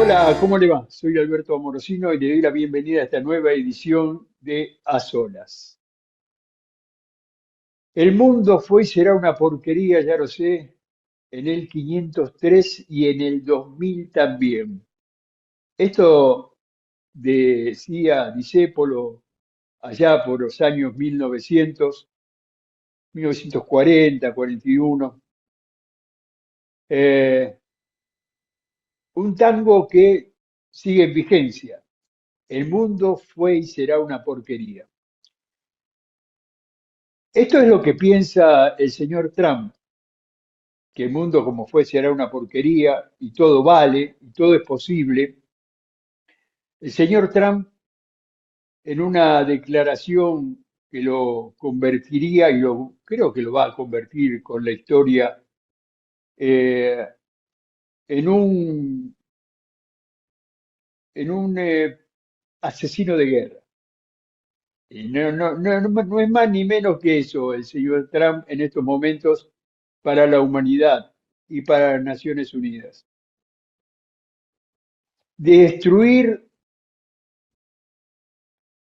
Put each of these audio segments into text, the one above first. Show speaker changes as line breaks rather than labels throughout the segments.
Hola, ¿cómo le va? Soy Alberto Amorosino y le doy la bienvenida a esta nueva edición de A Solas. El mundo fue y será una porquería, ya lo sé, en el 503 y en el 2000 también. Esto decía Discépolo allá por los años 1900, 1940, 41. Eh, un tango que sigue en vigencia. El mundo fue y será una porquería. Esto es lo que piensa el señor Trump, que el mundo como fue será una porquería y todo vale y todo es posible. El señor Trump, en una declaración que lo convertiría, y creo que lo va a convertir con la historia, eh, en un asesino de guerra. Y no es más ni menos que eso el señor Trump en estos momentos para la humanidad y para las Naciones Unidas. Destruir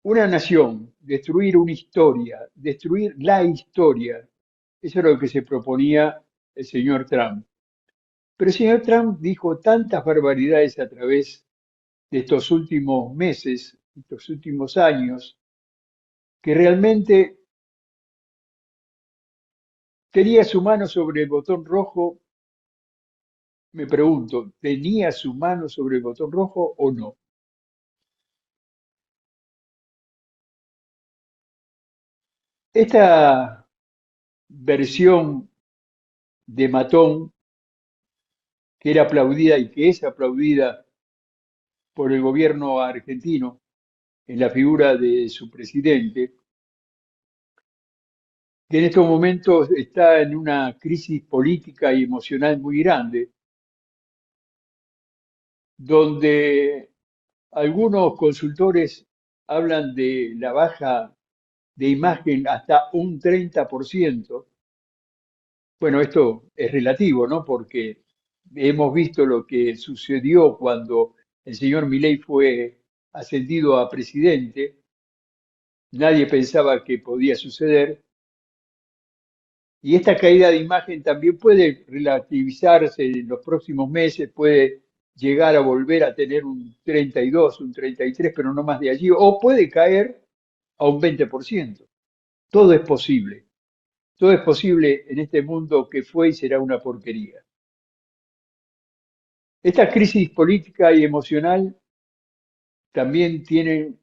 una nación, destruir una historia, destruir la historia. Eso es lo que se proponía el señor Trump. Pero el señor Trump dijo tantas barbaridades a través de estos últimos meses, estos últimos años, que realmente tenía su mano sobre el botón rojo. Me pregunto, ¿tenía su mano sobre el botón rojo o no? Esta versión de matón, que era aplaudida y que es aplaudida por el gobierno argentino en la figura de su presidente, que en estos momentos está en una crisis política y emocional muy grande, donde algunos consultores hablan de la baja de imagen hasta un 30%. Bueno, esto es relativo, ¿no? Porque hemos visto lo que sucedió cuando el señor Milei fue ascendido a presidente. Nadie pensaba que podía suceder. Y esta caída de imagen también puede relativizarse en los próximos meses, puede llegar a volver a tener un 32, un 33, pero no más de allí, o puede caer a un 20%. Todo es posible. Todo es posible en este mundo que fue y será una porquería. Esta crisis política y emocional también tienen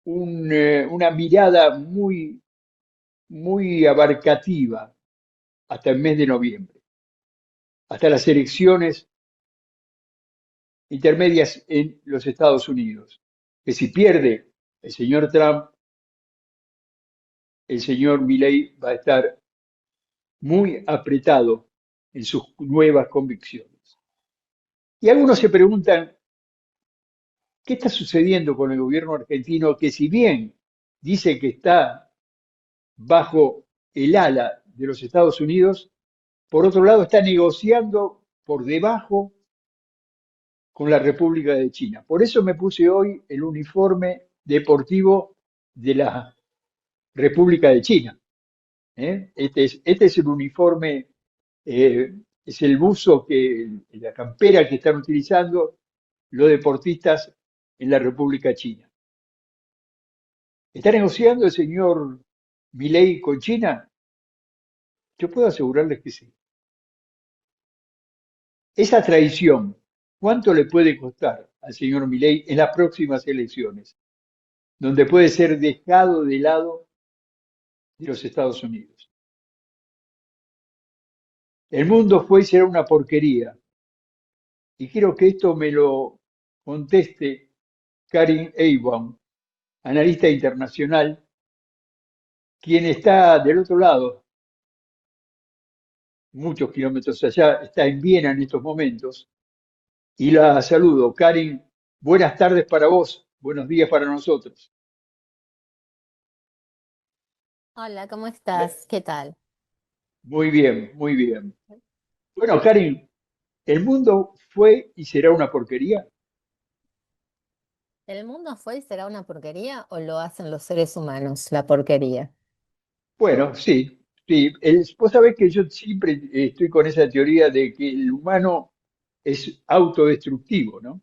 una mirada muy abarcativa hasta el mes de noviembre, hasta las elecciones intermedias en los Estados Unidos. Que si pierde el señor Trump, el señor Milley va a estar muy apretado en sus nuevas convicciones. Y algunos se preguntan, ¿qué está sucediendo con el gobierno argentino que si bien dice que está bajo el ala de los Estados Unidos, por otro lado está negociando por debajo con la República de China? Por eso me puse hoy el uniforme deportivo de la República de China. ¿Eh? Este es el uniforme, es el buzo la campera que están utilizando los deportistas en la República China. ¿Está negociando el señor Milei con China? Yo puedo asegurarles que sí. Esa traición, ¿cuánto le puede costar al señor Milei en las próximas elecciones, donde puede ser dejado de lado de los Estados Unidos? El mundo fue y será una porquería. Y quiero que esto me lo conteste Karin Eibaum, analista internacional, quien está del otro lado, muchos kilómetros allá, está en Viena en estos momentos, y la saludo. Karin, buenas tardes para vos, buenos días para nosotros.
Hola, ¿cómo estás? ¿Qué tal?
Muy bien, muy bien. Bueno, Karin, ¿El mundo fue y será una porquería?
¿El mundo fue y será una porquería o lo hacen los seres humanos, la porquería?
Bueno, sí, sí. Vos sabés que yo siempre estoy con esa teoría de que el humano es autodestructivo, ¿no?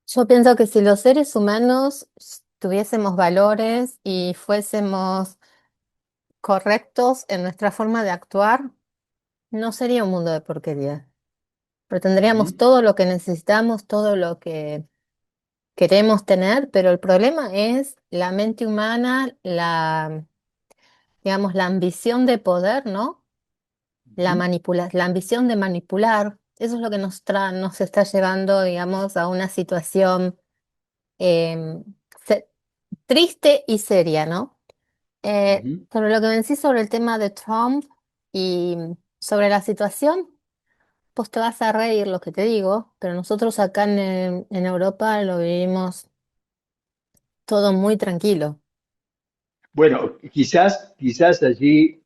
Yo pienso que si los seres humanos tuviésemos valores y fuésemos correctos en nuestra forma de actuar, no sería un mundo de porquería. Pero tendríamos
Ujú,
todo lo que necesitamos, todo lo que queremos tener, pero el problema es la mente humana, digamos, la ambición de poder, ¿no?
ujú,
La ambición de manipular, eso es lo que nos está llevando, digamos, a una situación em, se- triste y seria, ¿no?
ujú.
Sobre lo que me decís sobre el tema de Trump y sobre la situación, pues te vas a reír lo que te digo, pero nosotros acá en Europa lo vivimos todo muy tranquilo.
Bueno, quizás allí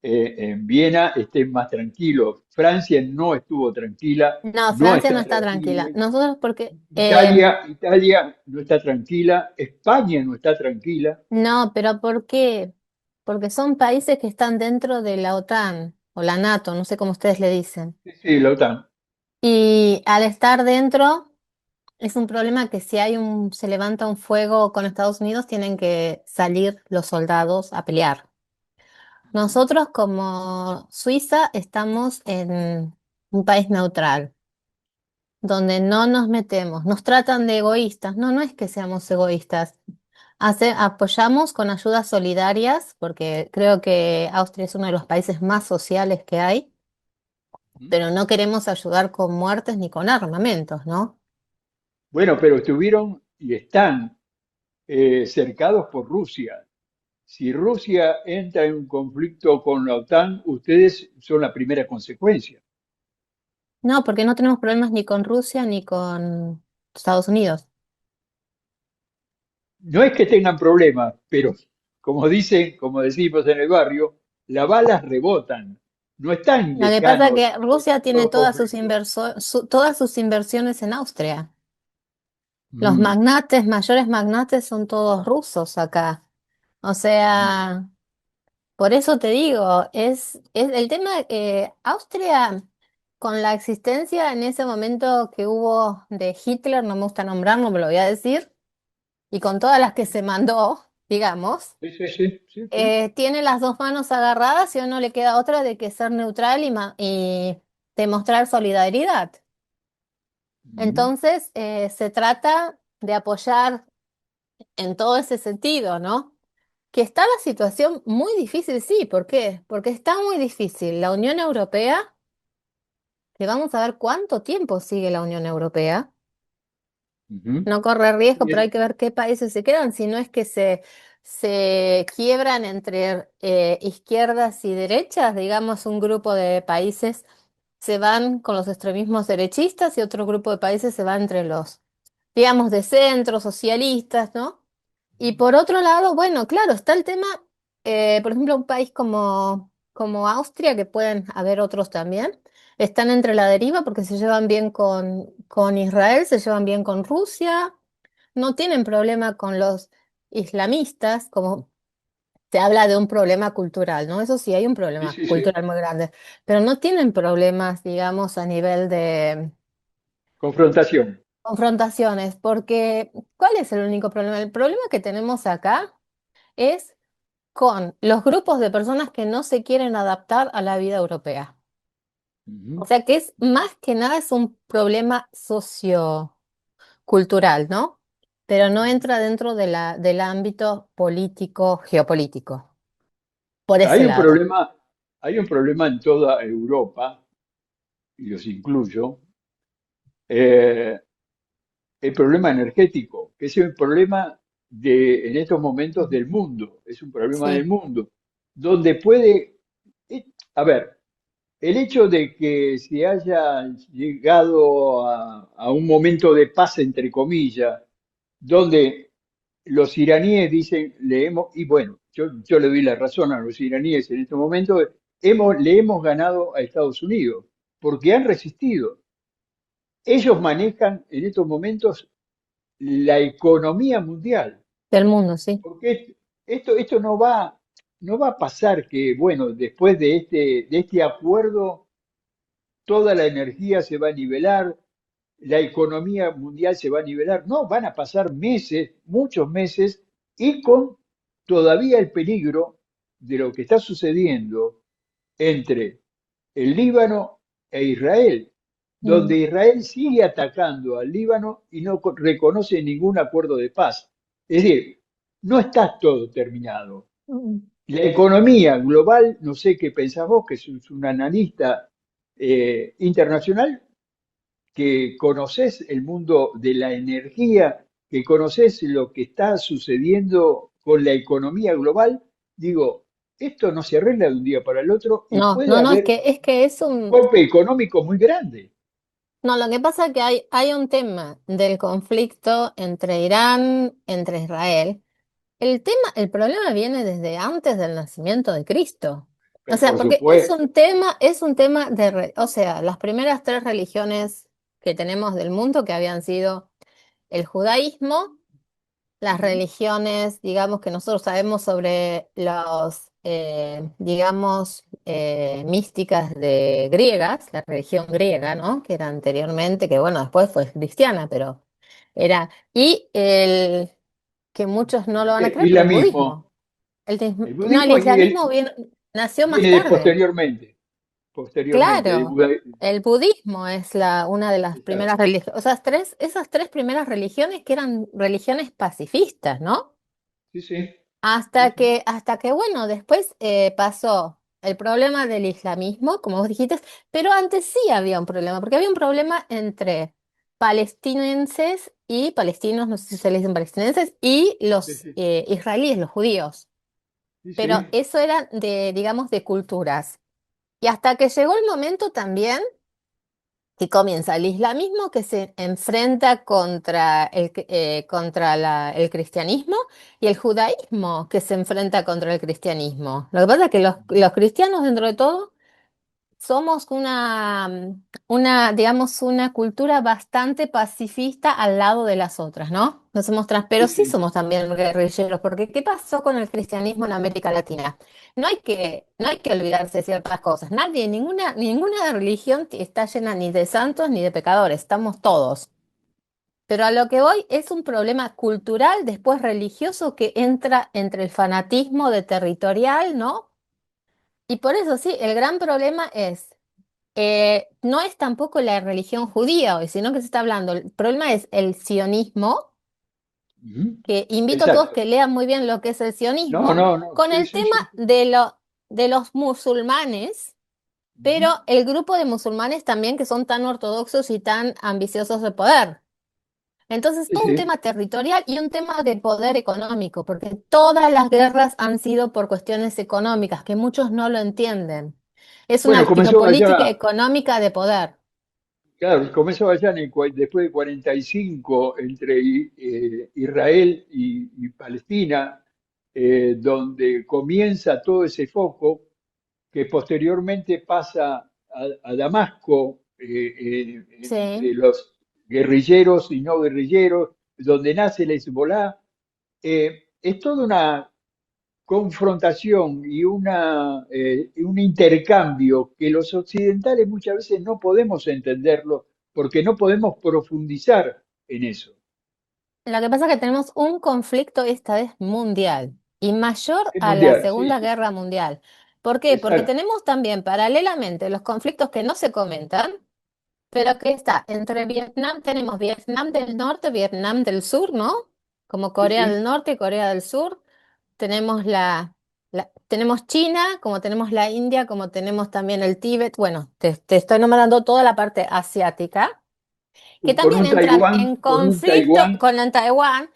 en Viena esté más tranquilo. Francia no estuvo tranquila,
No,
no
Francia no
está
está tranquila.
tranquila.
Nosotros porque,
Italia no está tranquila, España no está tranquila.
no, pero ¿por qué? Porque son países que están dentro de la OTAN o la NATO, no sé cómo ustedes le dicen.
Sí, sí, la OTAN.
Y al estar dentro, es un problema que si se levanta un fuego con Estados Unidos, tienen que salir los soldados a pelear. Nosotros como Suiza estamos en un país neutral, donde no nos metemos. Nos tratan de egoístas. No, no es que seamos egoístas. Apoyamos con ayudas solidarias, porque creo que Austria es uno de los países más sociales que hay, pero no queremos ayudar con muertes ni con armamentos, ¿no?
Bueno, pero estuvieron y están cercados por Rusia. Si Rusia entra en un conflicto con la OTAN, ustedes son la primera consecuencia.
No, porque no tenemos problemas ni con Rusia ni con Estados Unidos.
No es que tengan problemas, pero como decimos en el barrio, las balas rebotan. No están
Lo que pasa es
lejanos
que Rusia tiene
todo conflicto.
todas sus inversiones en Austria. Los
Mm,
magnates, mayores magnates son todos rusos acá. O
mm,
sea, por eso te digo, es el tema, Austria, con la existencia en ese momento que hubo de Hitler, no me gusta nombrarlo, me lo voy a decir, y con todas las que se mandó, digamos,
sí, sí, sí, sí, sí.
tiene las dos manos agarradas y a uno le queda otra de que ser neutral y demostrar solidaridad.
Mm.
Entonces, se trata de apoyar en todo ese sentido, ¿no? Que está la situación muy difícil, sí, ¿por qué? Porque está muy difícil. La Unión Europea, que vamos a ver cuánto tiempo sigue la Unión Europea,
Ujú.
no corre riesgo,
Sí,
pero hay que ver qué países se quedan, si no es que se quiebran entre izquierdas y derechas, digamos, un grupo de países se van con los extremismos derechistas y otro grupo de países se va entre los, digamos, de centro, socialistas, ¿no? Y por otro lado, bueno, claro, está el tema, por ejemplo, un país como Austria, que pueden haber otros también, están entre la deriva porque se llevan bien con Israel, se llevan bien con Rusia, no tienen problema con los islamistas, como se habla de un problema cultural, ¿no? Eso sí, hay un
sí,
problema
sí, sí.
cultural muy grande, pero no tienen problemas, digamos, a nivel de
Confrontación.
confrontaciones, porque ¿cuál es el único problema? El problema que tenemos acá es con los grupos de personas que no se quieren adaptar a la vida europea. O
Ujú.
sea que es más que nada es un problema sociocultural, ¿no? Pero no entra dentro de del ámbito político, geopolítico, por ese
Hay un
lado.
problema, hay un problema en toda Europa, y los incluyo, eh, el problema energético, que es el problema en estos momentos del mundo, es un problema del
Sí.
mundo, donde puede, eh, a ver, el hecho de que se haya llegado a un momento de paz, entre comillas, donde los iraníes dicen, leemos, y bueno, yo le doy la razón a los iraníes en este momento, le hemos ganado a Estados Unidos, porque han resistido. Ellos manejan en estos momentos la economía mundial,
Del mundo, sí.
porque esto no va a pasar que, bueno, después de este acuerdo, toda la energía se va a nivelar, la economía mundial se va a nivelar. No, van a pasar meses, muchos meses, y con todavía el peligro de lo que está sucediendo entre el Líbano e Israel,
Mm,
donde Israel sigue atacando al Líbano y no reconoce ningún acuerdo de paz. Es decir, no está todo terminado.
mm.
La economía global, no sé qué pensás vos, que sos un analista internacional, que conoces el mundo de la energía, que conoces lo que está sucediendo con la economía global, digo, esto no se arregla de un día para el otro y
No,
puede
no, no,
haber
es que es
un
un,
golpe económico muy grande.
no, lo que pasa es que hay un tema del conflicto entre Irán, entre Israel. El problema viene desde antes del nacimiento de Cristo. O
Pero
sea,
por
porque
supuesto.
es un tema o sea, las primeras tres religiones que tenemos del mundo que habían sido el judaísmo, las
Ujú.
religiones, digamos, que nosotros sabemos sobre los, digamos, místicas de griegas, la religión griega, ¿no? Que era anteriormente, que bueno, después fue cristiana, pero era, y el que muchos no lo van a creer,
Y
pero
la
el
mismo,
budismo.
el
No, el
budismo
islamismo nació más
viene de
tarde.
posteriormente,
Claro, el budismo es una de las primeras
exacto.
religiones, o sea, esas tres primeras religiones que eran religiones pacifistas, ¿no?
Sí, sí, sí,
Hasta
sí,
bueno, después pasó el problema del islamismo, como vos dijiste, pero antes sí había un problema, porque había un problema entre palestinenses y palestinos, no sé si se les dicen palestinenses, y
sí,
los
sí,
israelíes, los judíos.
sí,
Pero
sí,
eso era de, digamos, de culturas. Y hasta que llegó el momento también que comienza el islamismo que se enfrenta contra el cristianismo y el judaísmo que se enfrenta contra el cristianismo. Lo que pasa es que los cristianos, dentro de todo, somos digamos, una cultura bastante pacifista al lado de las otras, ¿no? No somos
sí,
pero sí
sí.
somos también guerrilleros, porque ¿qué pasó con el cristianismo en América Latina? No hay que olvidarse de ciertas cosas. Nadie, ninguna religión está llena ni de santos ni de pecadores, estamos todos. Pero a lo que voy es un problema cultural, después religioso, que entra entre el fanatismo de territorial, ¿no? Y por eso sí, el gran problema es no es tampoco la religión judía hoy, sino que se está hablando. El problema es el sionismo,
Ujú.
que invito a todos
Exacto.
que lean muy bien lo que es el
No,
sionismo,
no, no,
con
sí,
el
sí,
tema
sí.
de los musulmanes,
Ujú.
pero el grupo de musulmanes también que son tan ortodoxos y tan ambiciosos de poder. Entonces,
Sí,
todo un
sí.
tema territorial y un tema de poder económico, porque todas las guerras han sido por cuestiones económicas, que muchos no lo entienden. Es una
Bueno, comenzó
geopolítica
allá,
económica de poder.
claro, comenzó allá después de 45 entre Israel y Palestina, donde comienza todo ese foco que posteriormente pasa a Damasco, entre
Sí.
los guerrilleros y no guerrilleros, donde nace el Hezbolá. Es toda una confrontación y un intercambio que los occidentales muchas veces no podemos entenderlo porque no podemos profundizar en eso.
Lo que pasa es que tenemos un conflicto esta vez mundial y mayor
Es
a la
mundial, sí,
Segunda
sí,
Guerra Mundial. ¿Por qué? Porque
exacto.
tenemos también paralelamente los conflictos que no se comentan, pero que está entre Vietnam, tenemos Vietnam del Norte, Vietnam del Sur, ¿no? Como
Sí,
Corea del
sí.
Norte y Corea del Sur. Tenemos tenemos China, como tenemos la India, como tenemos también el Tíbet. Bueno, te estoy nombrando toda la parte asiática, que
Con
también
un
entran
Taiwán,
en
con un
conflicto
Taiwán.
con el Taiwán.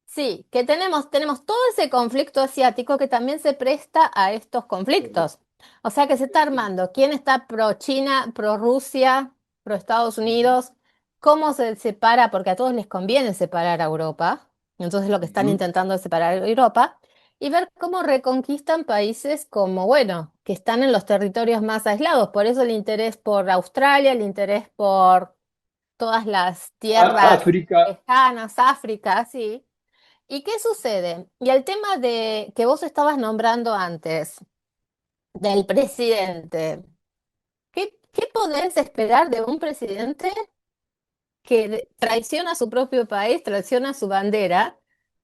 Sí, que tenemos todo ese conflicto asiático que también se presta a estos conflictos. O sea que se está
Exacto.
armando. ¿Quién está pro China, pro Rusia, pro Estados Unidos? ¿Cómo se separa? Porque a todos les conviene separar a Europa. Entonces lo que están
Ujú,
intentando es separar a Europa. y ver cómo reconquistan países como, bueno, que están en los territorios más aislados. Por eso el interés por Australia, el interés por todas las tierras
África,
lejanas, África, sí. ¿Y qué sucede? Y el tema de que vos estabas nombrando antes, del presidente. ¿Qué podés esperar de un presidente que traiciona su propio país, traiciona su bandera?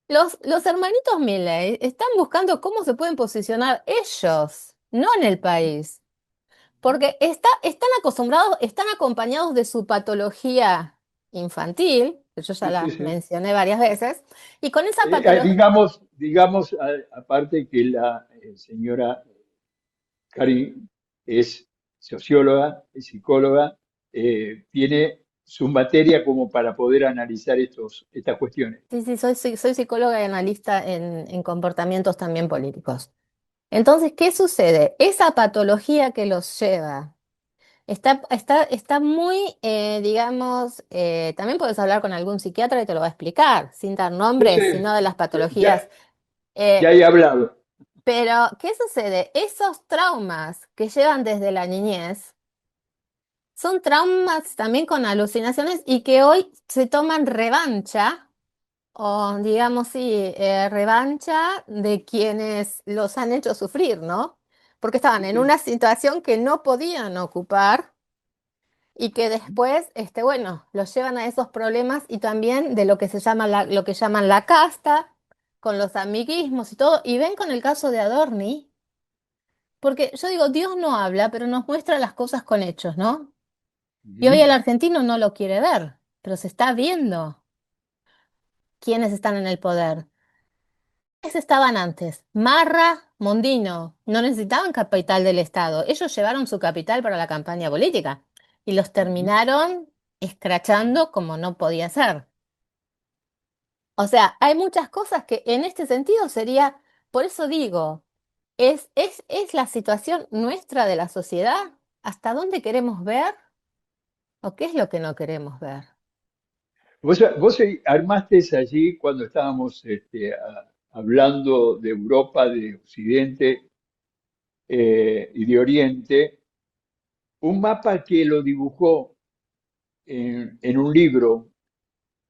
Los hermanitos Milei están buscando cómo se pueden posicionar ellos, no en el país. Porque están acostumbrados, están acompañados de su patología infantil, que yo ya
sí, sí,
la
sí.
mencioné varias veces, y con esa patología,
Digamos, aparte que la señora Cari es socióloga, es psicóloga, tiene su materia como para poder analizar estas cuestiones.
sí, sí, soy psicóloga y analista en comportamientos también políticos. Entonces, ¿qué sucede? Esa patología que los lleva está muy, digamos, también puedes hablar con algún psiquiatra y te lo va a explicar, sin dar
Yo
nombres,
sé,
sino de las
ya,
patologías.
ya
Eh,
he hablado.
pero, ¿qué sucede? Esos traumas que llevan desde la niñez son traumas también con alucinaciones y que hoy se toman revancha, o digamos, sí, revancha de quienes los han hecho sufrir, ¿no? Porque estaban
Sí,
en
sí.
una situación que no podían ocupar y que después, bueno, los llevan a esos problemas y también de lo que se llama lo que llaman la casta, con los amiguismos y todo. Y ven con el caso de Adorni, porque yo digo, Dios no habla, pero nos muestra las cosas con hechos, ¿no? Y hoy el
Ujú,
argentino no lo quiere ver, pero se está viendo quiénes están en el poder. ¿Quiénes estaban antes? Marra, Mondino. No necesitaban capital del Estado. Ellos llevaron su capital para la campaña política y los
ujú.
terminaron escrachando como no podía ser. O sea, hay muchas cosas que en este sentido sería, por eso digo, es la situación nuestra de la sociedad, hasta dónde queremos ver o qué es lo que no queremos ver.
Vos armaste allí cuando estábamos hablando de Europa, de Occidente y de Oriente, un mapa que lo dibujó en un libro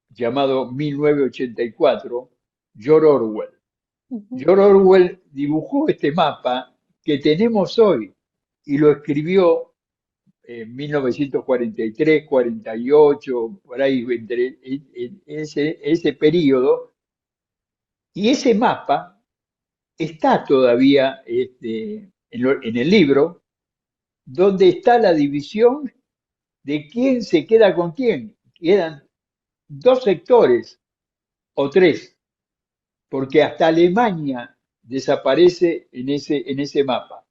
llamado 1984, George Orwell.
Ujú,
George Orwell dibujó este mapa que tenemos hoy y lo escribió en 1943, 48, por ahí, en ese periodo, y ese mapa está todavía en el libro, donde está la división de quién se queda con quién. Quedan dos sectores o tres, porque hasta Alemania desaparece en ese mapa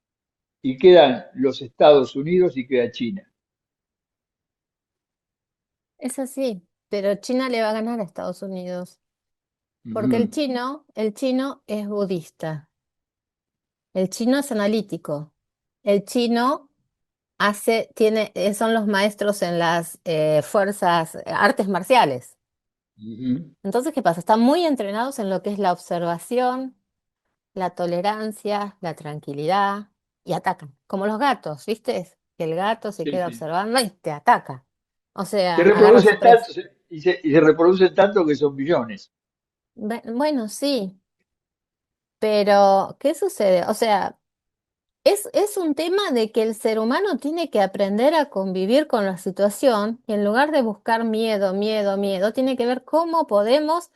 y quedan los Estados Unidos y queda China.
es así, pero China le va a ganar a Estados Unidos, porque
Ujú,
el chino es budista, el chino es analítico, el chino son los maestros en las fuerzas, artes marciales.
ujú.
Entonces, ¿qué pasa? Están muy entrenados en lo que es la observación, la tolerancia, la tranquilidad y atacan, como los gatos, ¿viste? Que el gato se
Sí,
queda
sí.
observando y te ataca. O
Se
sea, agarra su
reproducen
presa.
tanto y se reproducen tanto que son millones.
Bueno, sí, pero ¿qué sucede? O sea, es un tema de que el ser humano tiene que aprender a convivir con la situación y en lugar de buscar miedo, miedo, miedo, tiene que ver cómo podemos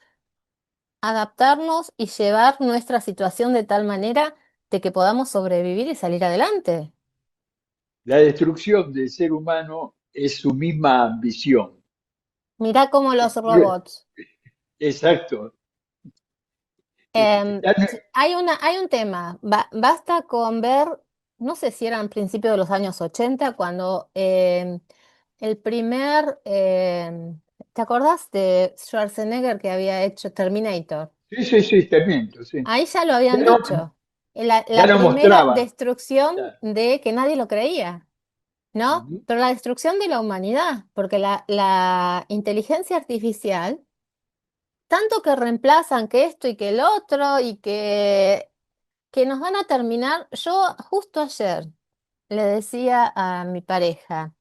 adaptarnos y llevar nuestra situación de tal manera de que podamos sobrevivir y salir adelante.
La destrucción del ser humano es su misma ambición.
Mirá cómo los
Pura-
robots.
Exacto.
Em,
Están-
hay un tema, basta con ver, no sé si eran principios de los años 80 cuando el primer, ¿te acordás de Schwarzenegger que había hecho Terminator?
sí, sí, sí, tremendo, sí.
Ahí ya lo
Ya
habían
no,
dicho.
ya
La
no
primera
mostraba.
destrucción
Ya.
de que nadie lo creía, ¿no?
Ujú.
Pero la destrucción de la humanidad, porque la inteligencia artificial tanto que reemplazan que esto y que el otro y que que nos van a terminar. Yo justo ayer le decía a mi pareja,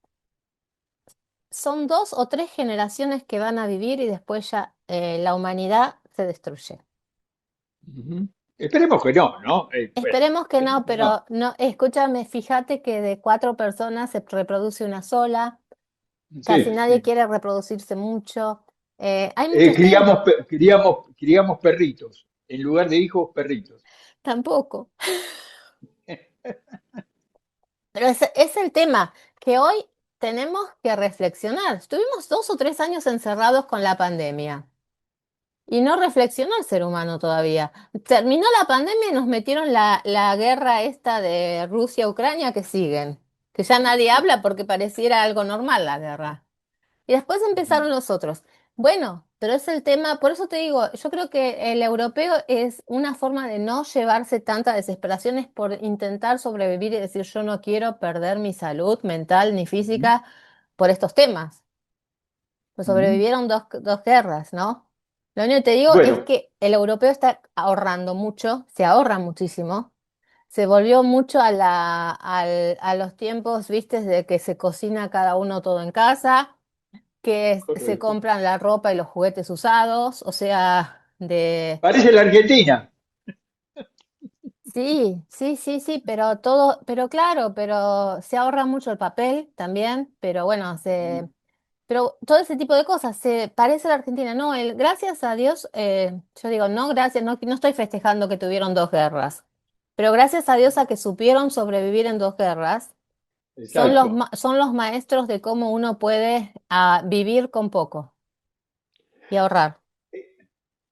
son 2 o 3 generaciones que van a vivir y después ya la humanidad se destruye.
Ujú. Esperemos que no, ¿no? Bueno,
Esperemos que no,
esperemos que no.
pero no, escúchame, fíjate que de 4 personas se reproduce una sola, casi
Sí,
nadie
sí.
quiere reproducirse mucho. Hay muchos temas,
Criamos perritos. En lugar de hijos, perritos.
tampoco. Pero es el tema que hoy tenemos que reflexionar. Estuvimos 2 o 3 años encerrados con la pandemia y no reflexionó el ser humano todavía. Terminó la pandemia y nos metieron la guerra esta de Rusia-Ucrania que siguen, que ya nadie habla porque pareciera algo normal la guerra. Y después
Ujú.
empezaron los otros. Bueno, pero es el tema, por eso te digo, yo creo que el europeo es una forma de no llevarse tanta desesperación, es por intentar sobrevivir y decir yo no quiero perder mi salud mental ni
Ujú.
física por estos temas. Pues
Ujú.
sobrevivieron dos guerras, ¿no? Lo único que te digo es
Bueno,
que el europeo está ahorrando mucho, se ahorra muchísimo. Se volvió mucho a los tiempos, viste, de que se cocina cada uno todo en casa, que se
correcto.
compran la ropa y los juguetes usados, o sea, de...
Parece la Argentina.
Sí, sí, sí, sí, pero todo, pero claro, pero se ahorra mucho el papel también, pero bueno,
Ujú.
pero todo ese tipo de cosas, se parece a la Argentina, no, gracias a Dios, yo digo, no, gracias, no, no estoy festejando que tuvieron 2 guerras, pero gracias a Dios a que supieron sobrevivir en 2 guerras,
Exacto.
son los maestros de cómo uno puede vivir con poco y ahorrar.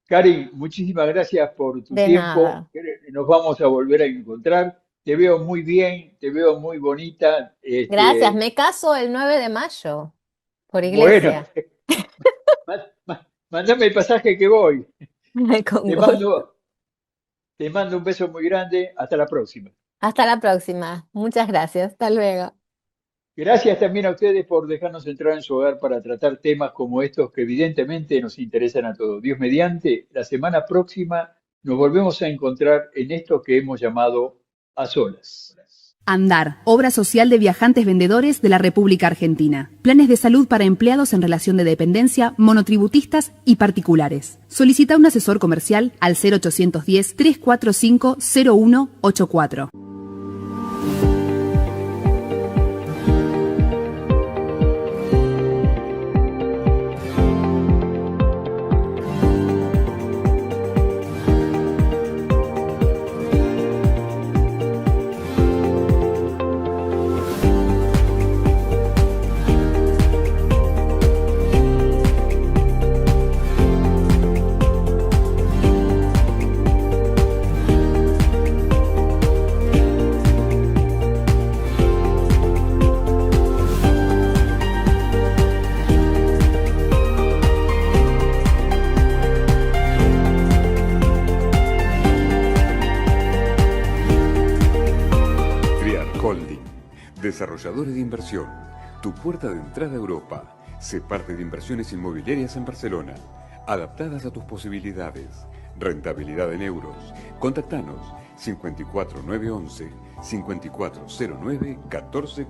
Cari, muchísimas gracias por tu
De
tiempo.
nada.
Nos vamos a volver a encontrar. Te veo muy bien, te veo muy bonita.
Gracias. Me caso el 9 de mayo por
Bueno,
iglesia.
mandame el pasaje que voy.
Con
Te
gusto.
mando, te mando un beso muy grande. Hasta la próxima.
Hasta la próxima. Muchas gracias. Hasta luego.
Gracias también a ustedes por dejarnos entrar en su hogar para tratar temas como estos que evidentemente nos interesan a todos. Dios mediante, la semana próxima nos volvemos a encontrar en esto que hemos llamado A Solas.
Andar, obra social de viajantes vendedores de la República Argentina. Planes de salud para empleados en relación de dependencia, monotributistas y particulares. Solicita un asesor comercial al 0810-345-0184.
Criar Holding, desarrolladores de inversión, tu puerta de entrada a Europa. Sé parte de inversiones inmobiliarias en Barcelona, adaptadas a tus posibilidades. Rentabilidad en euros. Contactanos 54911 5409 14.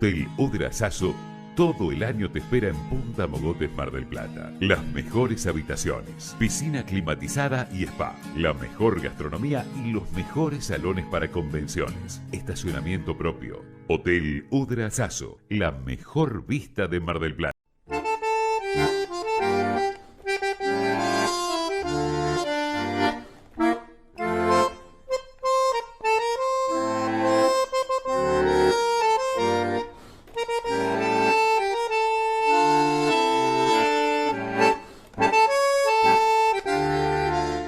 Hotel Udra Sasso todo el año te espera en Punta Mogotes, Mar del Plata. Las mejores habitaciones, piscina climatizada y spa, la mejor gastronomía y los mejores salones para convenciones. Estacionamiento propio. Hotel Udra Sasso, la mejor vista de Mar del Plata.